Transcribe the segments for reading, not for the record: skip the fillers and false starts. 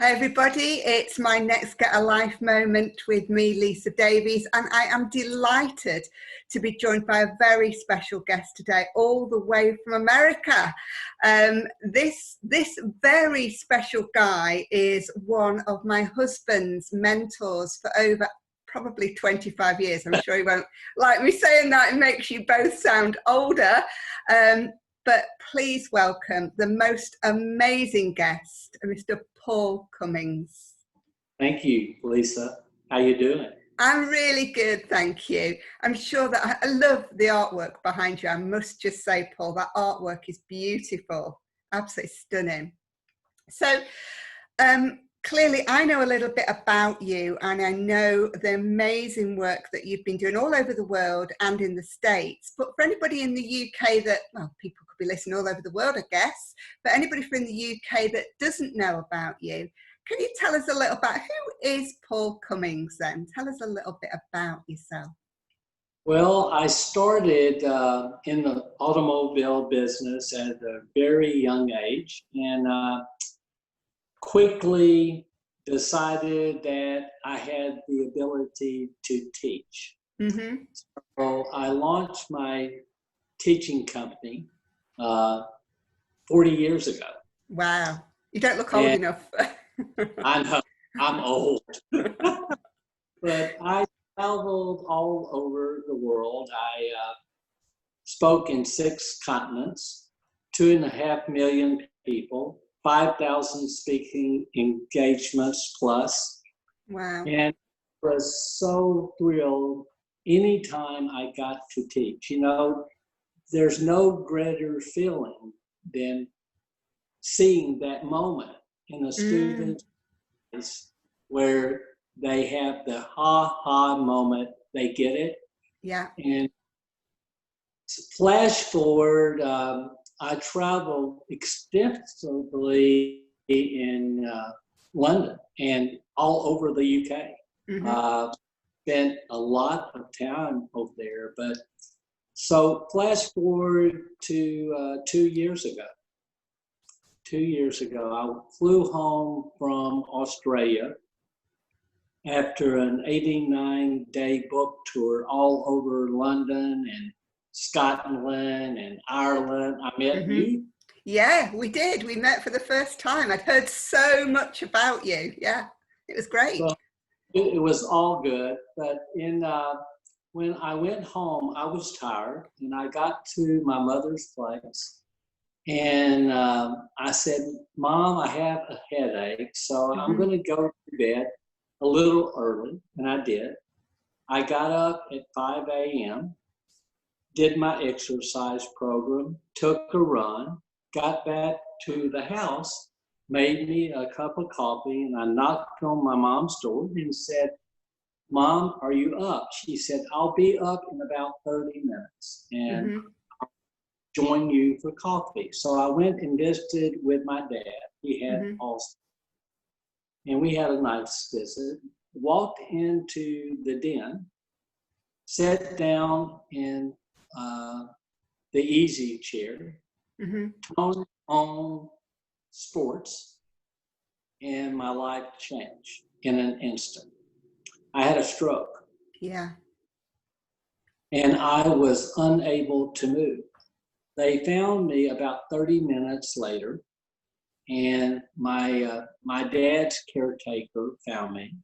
Hi everybody, it's my Next Get a Life moment with me, Lisa Davies, and I am delighted to be joined by a very special guest today, all the way from America. This very special guy is one of my husband's mentors for over probably 25 years. I'm sure he won't like me saying that, it makes you both sound older. But please welcome the most amazing guest, Mr. Paul Cummings. Thank you, Lisa. How you doing? I'm really good, thank you. I'm sure that I love the artwork behind you. I must just say, Paul, that artwork is beautiful, absolutely stunning. So, clearly, I know a little bit about you, and I know the amazing work that you've been doing all over the world and in the States. But for anybody in the UK that, well, people could be listening all over the world, I guess, but anybody from the UK that doesn't know about you, can you tell us a little about who is Paul Cummings then? Tell us a little bit about yourself. Well, I started in the automobile business at a very young age, and quickly decided that I had the ability to teach. Mm-hmm. So I launched my teaching company 40 years ago. Wow. You don't look old enough. I know, I'm old. But I traveled all over the world. I spoke in 6 continents, 2.5 million people, 5,000 speaking engagements plus. Wow. And was so thrilled anytime I got to teach. You know, there's no greater feeling than seeing that moment in a student's face where they have the ha-ha moment, they get it. Yeah. And flash forward, I traveled extensively in London and all over the UK. Mm-hmm. Spent a lot of time over there. But so flash forward to 2 years ago. 2 years ago, I flew home from Australia after an 89-day book tour all over London and Scotland and Ireland. I met you. Yeah, we did. We met for the first time. I'd heard so much about you. Yeah, it was great. Well, it was all good. But when I went home, I was tired, and I got to my mother's place. And I said, Mom, I have a headache, so I'm going to go to bed a little early. And I did. I got up at 5 a.m., did my exercise program, took a run, got back to the house, made me a cup of coffee, and I knocked on my mom's door and said, Mom, are you up? She said, I'll be up in about 30 minutes and I'll join you for coffee. So I went and visited with my dad. He had Alzheimer's. And we had a nice visit. Walked into the den, sat down in the easy chair, turned on sports, and my life changed in an instant. I had a stroke. Yeah. And I was unable to move. They found me about 30 minutes later, and my dad's caretaker found me.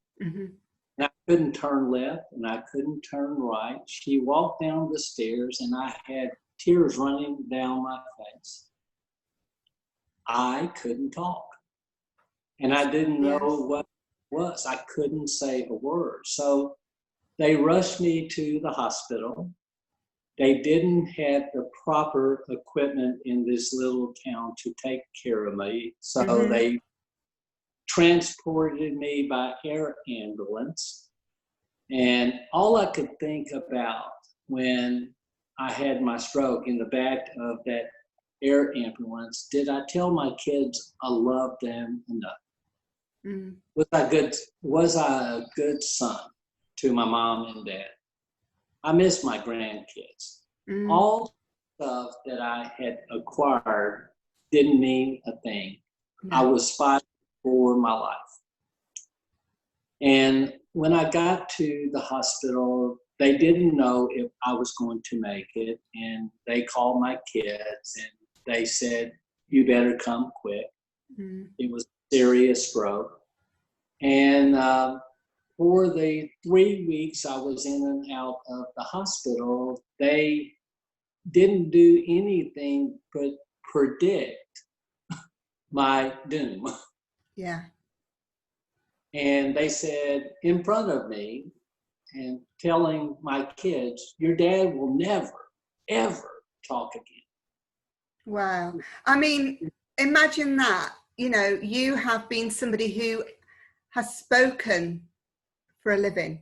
And I couldn't turn left and I couldn't turn right. She walked down the stairs and I had tears running down my face. I couldn't talk. And I didn't know what it was. I couldn't say a word. So they rushed me to the hospital. They didn't have the proper equipment in this little town to take care of me. So they transported me by air ambulance. And all I could think about when I had my stroke in the back of that air ambulance, did I tell my kids I loved them enough? Was I a good son to my mom and dad? I miss my grandkids. All the stuff that I had acquired didn't mean a thing. I was 5 for my life. And when I got to the hospital, they didn't know if I was going to make it. And they called my kids and they said, you better come quick. Mm. It was a serious stroke. And for the 3 weeks I was in and out of the hospital, they didn't do anything but predict my doom. Yeah. And they said in front of me and telling my kids, your dad will never, ever talk again. Wow. I mean, imagine that, you know, you have been somebody who has spoken for a living.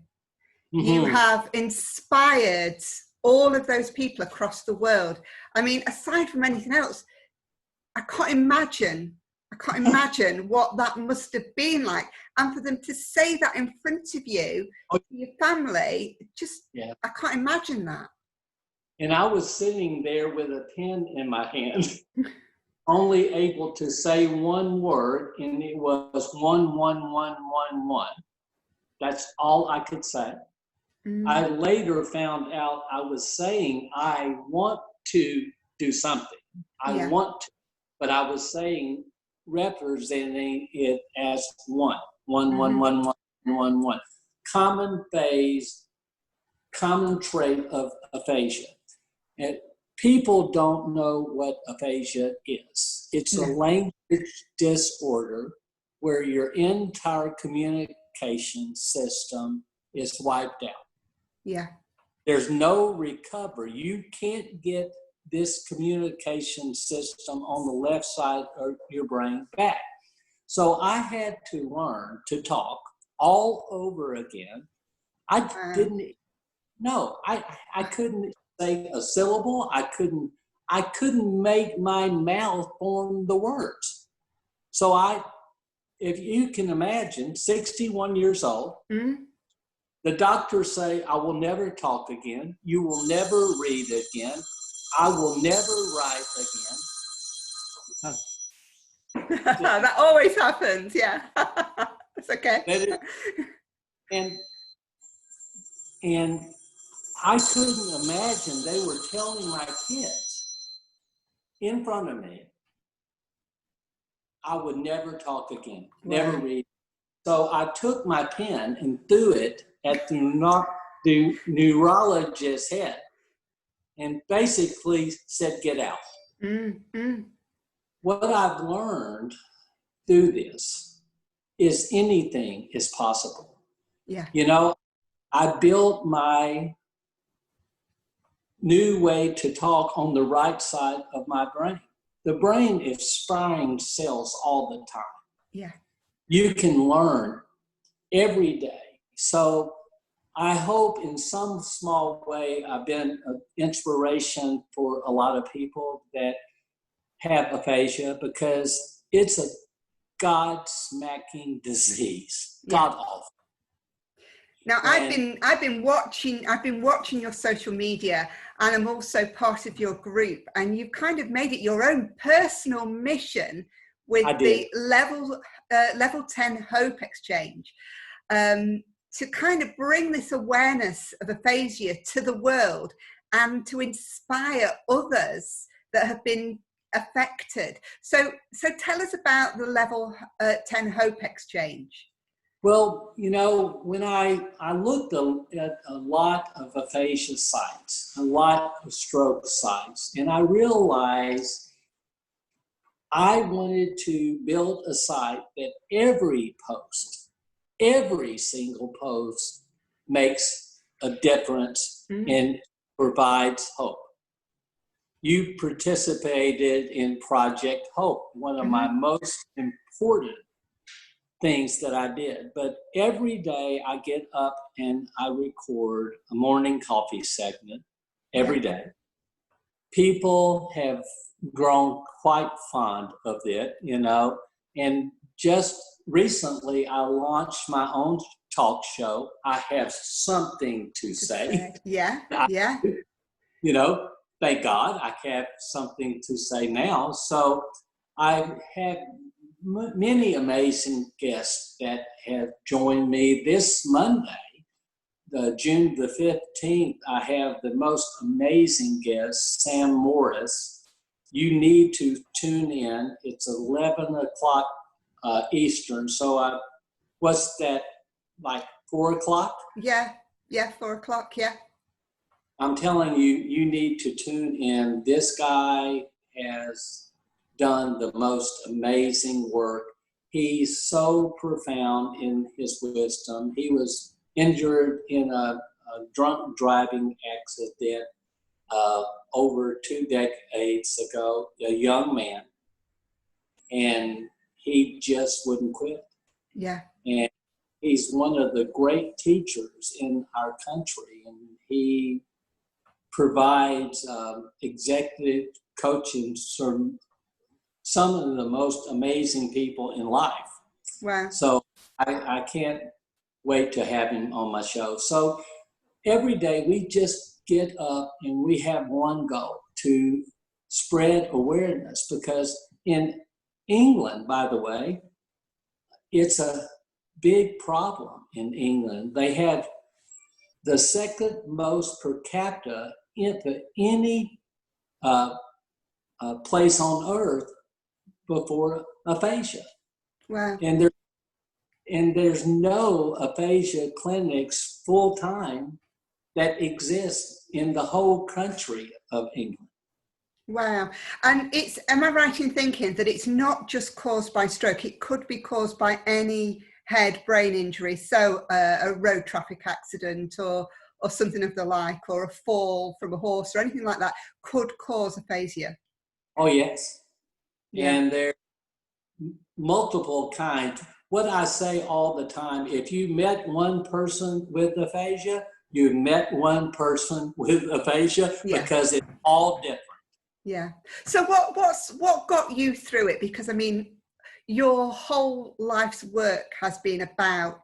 Mm-hmm. You have inspired all of those people across the world. I mean, aside from anything else, I can't imagine what that must have been like. And for them to say that in front of you, your family, just, yeah. I can't imagine that. And I was sitting there with a pen in my hand, only able to say one word, and it was 11111. That's all I could say. Mm. I later found out I was saying I want to do something. I want to, but I was saying representing it as one. Common phase, common trait of aphasia. And people don't know what aphasia is. It's a language disorder where your entire communication system is wiped out. Yeah. There's no recovery. You can't get this communication system on the left side of your brain back. So I had to learn to talk all over again. I couldn't say a syllable. I couldn't make my mouth form the words. So if you can imagine, 61 years old, mm-hmm. The doctors say, I will never talk again. You will never read again. I will never write again. That always happens, yeah. It's okay. And I couldn't imagine they were telling my kids in front of me, I would never talk again, never read. So I took my pen and threw it at the neurologist's head and basically said, get out. Mm-hmm. What I've learned through this is anything is possible. Yeah. You know, I built my new way to talk on the right side of my brain. The brain is firing cells all the time. Yeah. You can learn every day. So I hope in some small way I've been an inspiration for a lot of people that have aphasia, because it's a God-smacking disease. Yeah. God awful. Now I've been watching your social media, and I'm also part of your group, and you've kind of made it your own personal mission with the level 10 Hope Exchange, to kind of bring this awareness of aphasia to the world and to inspire others that have been affected. So tell us about the level 10 Hope Exchange. Well, you know, when I looked at a lot of aphasia sites, a lot of stroke sites, and I realized I wanted to build a site that every single post makes a difference and provides hope. You participated in Project Hope, one of my most important things that I did. But every day I get up and I record a morning coffee segment every day. People have grown quite fond of it, you know, and just recently I launched my own talk show. I have something to say. Yeah. You know, thank God I have something to say now. So I have many amazing guests that have joined me this Monday. June the 15th, I have the most amazing guest, Sam Morris. You need to tune in. It's 11 o'clock Eastern. So what's that, like 4 o'clock? Yeah, 4 o'clock, yeah. I'm telling you, you need to tune in. This guy has done the most amazing work. He's so profound in his wisdom. He was injured in a drunk driving accident over 2 decades ago, a young man, and he just wouldn't quit. Yeah. And he's one of the great teachers in our country, and he provides executive coaching from some of the most amazing people in life. Wow. So I can't wait to have him on my show. So every day we just get up and we have one goal: to spread awareness. Because in England, by the way, it's a big problem in England. They have the second most per capita into any place on earth before aphasia. Wow. And there's no aphasia clinics full time that exist in the whole country of England. Wow. And am I right in thinking that it's not just caused by stroke? It could be caused by any head brain injury, so a road traffic accident or something of the like, or a fall from a horse or anything like that could cause aphasia. Oh, yes. Yeah. And there are multiple kinds. What I say all the time, if you met one person with aphasia, you met one person with aphasia, because it's all different. Yeah. So what got you through it? Because I mean, your whole life's work has been about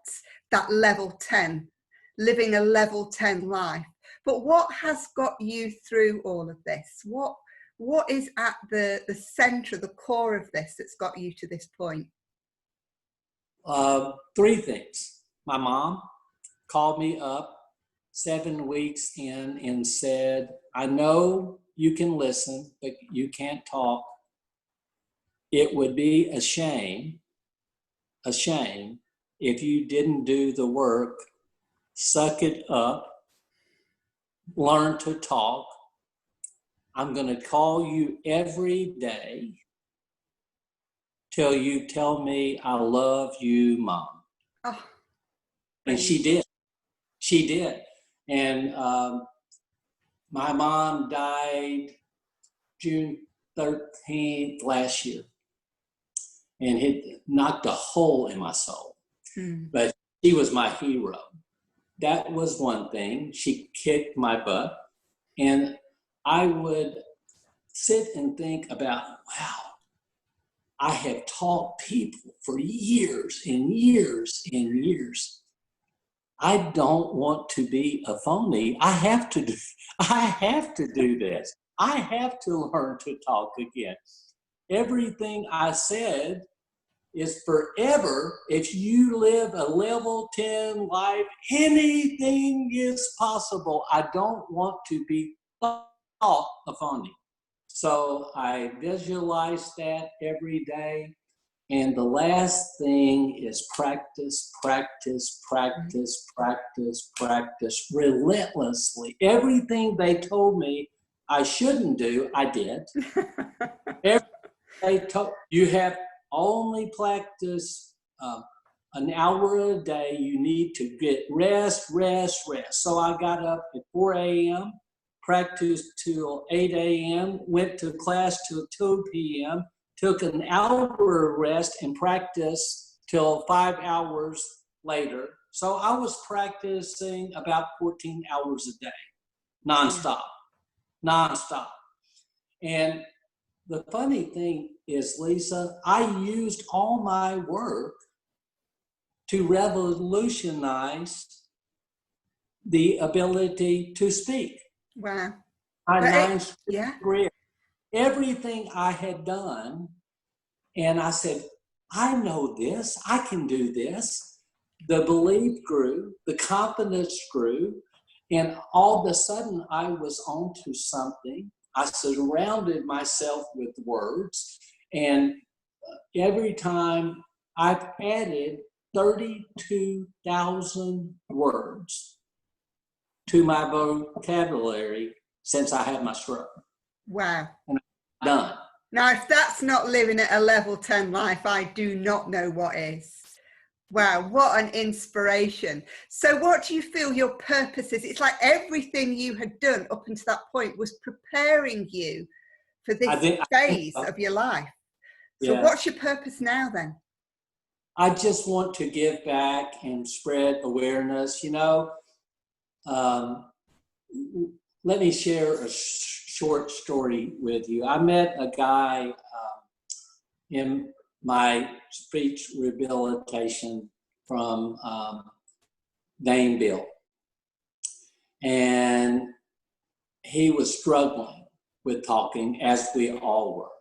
that level 10, living a level 10 life. But what has got you through all of this? What is at the center, the core of this that's got you to this point? 3 things. My mom called me up 7 weeks in and said, I know you can listen, but you can't talk. It would be a shame if you didn't do the work. Suck it up, learn to talk. I'm going to call you every day till you tell me I love you, Mom. Oh, and she did. She did. And my mom died June 13th last year, and it knocked a hole in my soul. But she was my hero. That was one thing. She kicked my butt. And I would sit and think about, wow, I have taught people for years and years and years. I don't want to be a phony. I have to do this. I have to learn to talk again. Everything I said is forever. If you live a level 10 life, anything is possible. I don't want to be thought a phony. So I visualize that every day. And the last thing is practice, practice, practice, practice, practice relentlessly. Everything they told me I shouldn't do, I did. They told you have only practice an hour a day. You need to get rest, rest, rest. So I got up at 4 a.m., practiced till 8 a.m., went to class till 2 p.m., took an hour rest and practiced till 5 hours later. So I was practicing about 14 hours a day, nonstop. And the funny thing is, Lisa, I used all my work to revolutionize the ability to speak. Wow. Career. Everything I had done, and I said, I know this, I can do this. The belief grew, the confidence grew, and all of a sudden I was onto something. I surrounded myself with words, and every time I've added 32,000 words to my vocabulary since I had my stroke. Wow. And I'm done. Now, if that's not living at a level 10 life, I do not know what is. Wow, what an inspiration. So what do you feel your purpose is? It's like everything you had done up until that point was preparing you for this phase of your life. So what's your purpose now then? I just want to give back and spread awareness. You know, let me share a short story with you. I met a guy in my speech rehabilitation from named Bill, and he was struggling with talking, as we all were.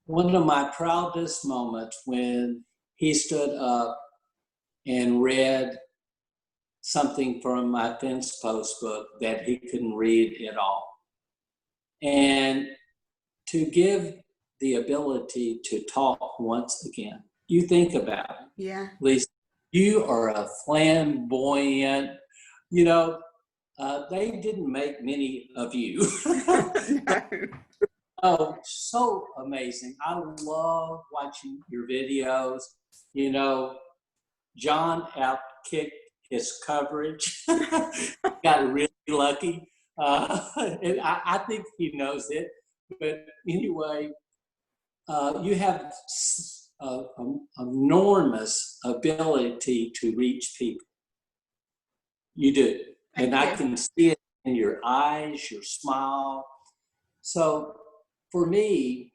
One of my proudest moments when he stood up and read something from my fence post book that he couldn't read at all. And to give the ability to talk once again, you think about it. Yeah. Lisa, you are a flamboyant, you know, they didn't make many of you. No. Oh, so amazing. I love watching your videos. You know, John outkicked his coverage. Got really lucky. And I think he knows it. But anyway, you have enormous ability to reach people. You do. Thank and you. I can see it in your eyes, your smile. So for me,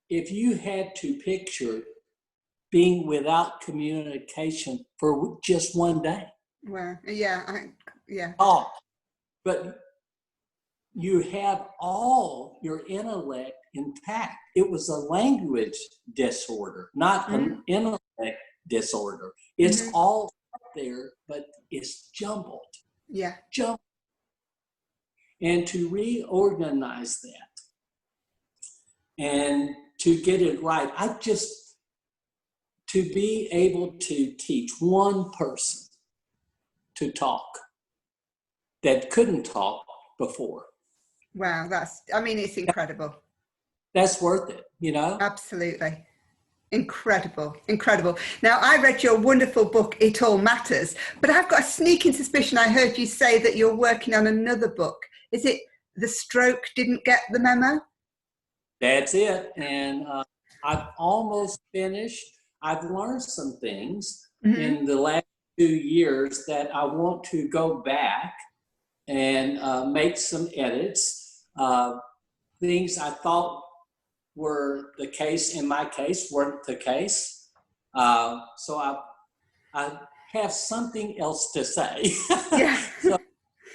if you had to picture being without communication for just one day. Well, yeah, yeah. Oh, but you have all your intellect intact. It was a language disorder, not an intellect disorder. It's all up there, but it's jumbled. Yeah. Jumbled. And to reorganize that and to get it right, to be able to teach one person to talk that couldn't talk before. Wow, it's incredible. That's worth it, you know? Absolutely. Incredible, incredible. Now, I read your wonderful book, It All Matters, but I've got a sneaking suspicion I heard you say that you're working on another book. Is it The Stroke Didn't Get the Memo? That's it. And I've almost finished. I've learned some things in the last 2 years that I want to go back and make some edits. Things I thought were the case in my case weren't the case. So I have something else to say. Yeah. So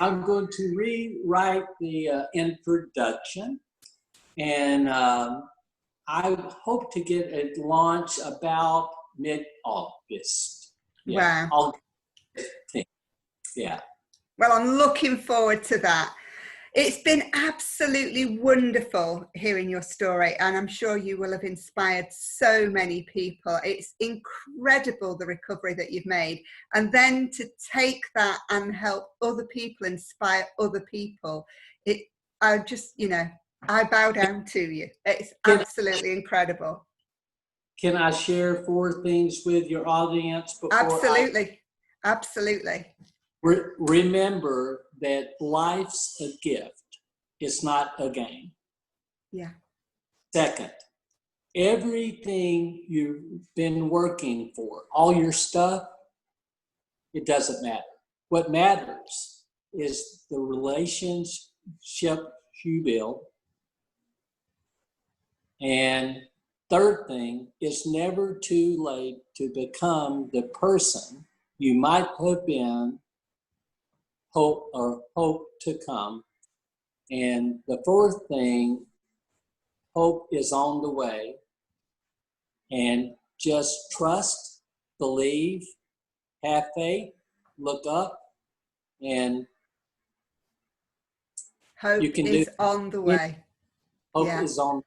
I'm going to rewrite the introduction, and I hope to get it launched about mid-August. Yeah. Wow. August. Yeah. Well, I'm looking forward to that. It's been absolutely wonderful hearing your story, and I'm sure you will have inspired so many people. It's incredible the recovery that you've made, and then to take that and help other people, inspire other people. I bow down to you. It's absolutely incredible. Can I share 4 things with your audience before Absolutely. Remember that life's a gift. It's not a game. Yeah. Second, everything you've been working for, all your stuff, it doesn't matter. What matters is the relationship you build. And third thing, it's never too late to become the person you might have been, hope to come. And the fourth thing, hope is on the way, and just trust, believe, have faith, look up, and Hope you can do is on the it. way. Hope Yeah. is on.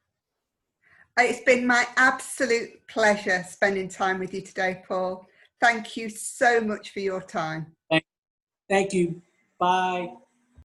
It's been my absolute pleasure spending time with you today, Paul. Thank you so much for your time. Thank you. Bye.